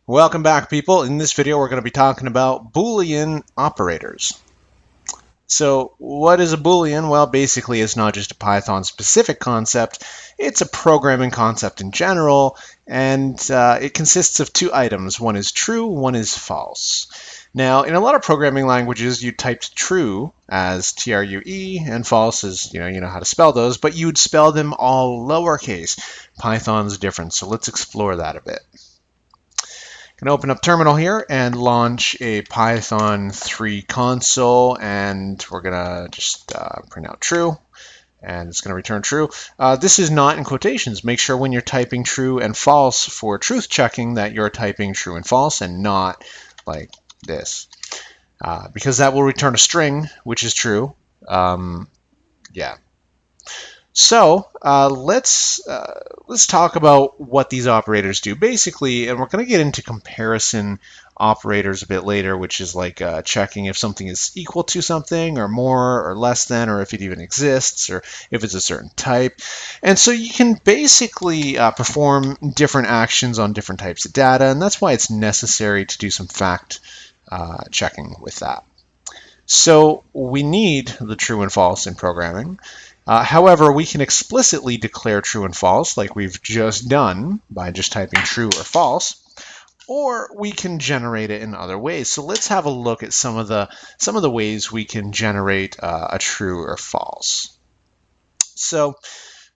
Welcome back, people. In this video, we're going to be talking about Boolean operators. So what is a Boolean? Well, basically, it's not just a Python-specific concept. It's a programming concept in general, and it consists of two items. One is true, one is false. Now, in a lot of programming languages, you typed true as T-R-U-E, and false as, you know how to spell those, but you'd spell them all lowercase. Python's different, so let's explore that a bit. Going to open up Terminal here and launch a Python 3 console, and we're going to just print out true, and it's going to return true. This is not in quotations. Make sure when you're typing true and false for truth checking that you're typing true and false and not like this, because that will return a string, which is true. Yeah. So let's talk about what these operators do basically, and we're going to get into comparison operators a bit later, which is like checking if something is equal to something or more or less than, or if it even exists, or if it's a certain type. And so you can basically perform different actions on different types of data, and that's why it's necessary to do some fact checking with that. So we need the true and false in programming. However, we can explicitly declare true and false like we've just done by just typing true or false, or we can generate it in other ways. So let's have a look at some of the ways we can generate a true or false. So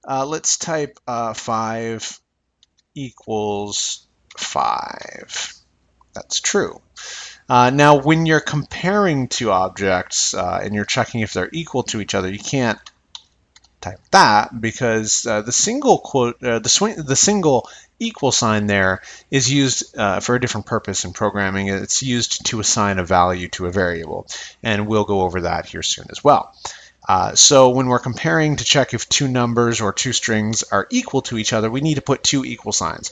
let's type 5 equals 5. That's true. Now, when you're comparing two objects and you're checking if they're equal to each other, you can't type that because the single equal sign there is used for a different purpose in programming. It's used to assign a value to a variable, and we'll go over that here soon as well. So when we're comparing to check if two numbers or two strings are equal to each other, we need to put two equal signs.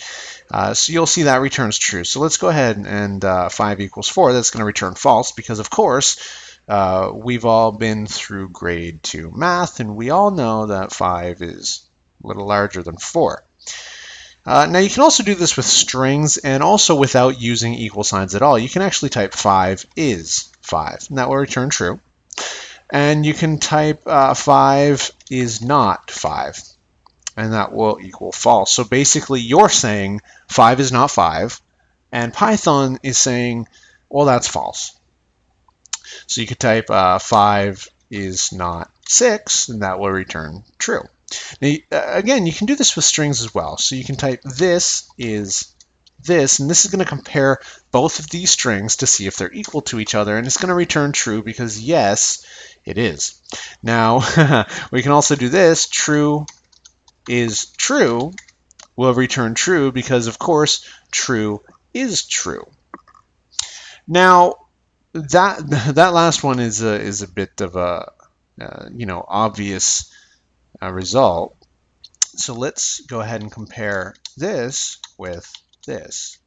So you'll see that returns true. So let's go ahead and 5 equals 4. That's going to return false because, of course, we've all been through grade 2 math, and we all know that 5 is a little larger than 4. Now you can also do this with strings and also without using equal signs at all. You can actually type 5 is 5, and that will return true. And you can type 5 is not 5, and that will equal false. So basically you're saying 5 is not 5, and Python is saying, well, that's false. So you could type 5 is not 6, and that will return true. Now, again, you can do this with strings as well. So you can type this is this, and this is going to compare both of these strings to see if they're equal to each other, and it's going to return true because, yes, it is. Now, we can also do this. True is true will return true because, of course, true is true. Now, that last one is a bit of a obvious result. So let's go ahead and compare this with this.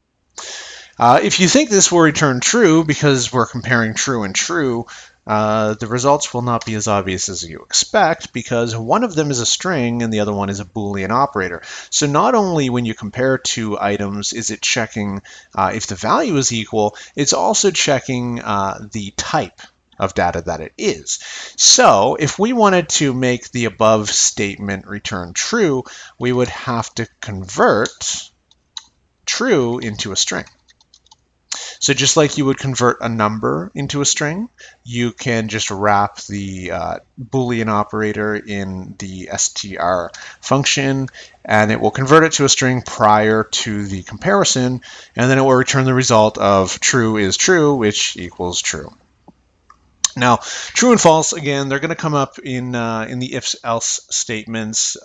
If you think this will return true because we're comparing true and true, the results will not be as obvious as you expect because one of them is a string and the other one is a Boolean operator. So not only when you compare two items is it checking if the value is equal, it's also checking the type of data that it is. So if we wanted to make the above statement return true, we would have to convert true into a string. So just like you would convert a number into a string, you can just wrap the Boolean operator in the str function, and it will convert it to a string prior to the comparison, and then it will return the result of true is true, which equals true. Now, true and false, again, they're going to come up in the if-else statements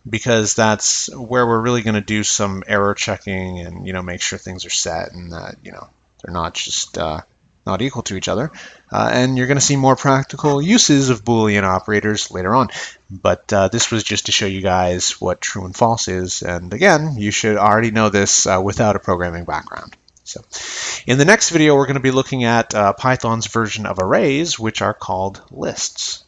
because that's where we're really going to do some error checking and make sure things are set and that they're not just not equal to each other. And you're going to see more practical uses of Boolean operators later on. But this was just to show you guys what true and false is. And again, you should already know this without a programming background. So, in the next video, we're going to be looking at Python's version of arrays, which are called lists.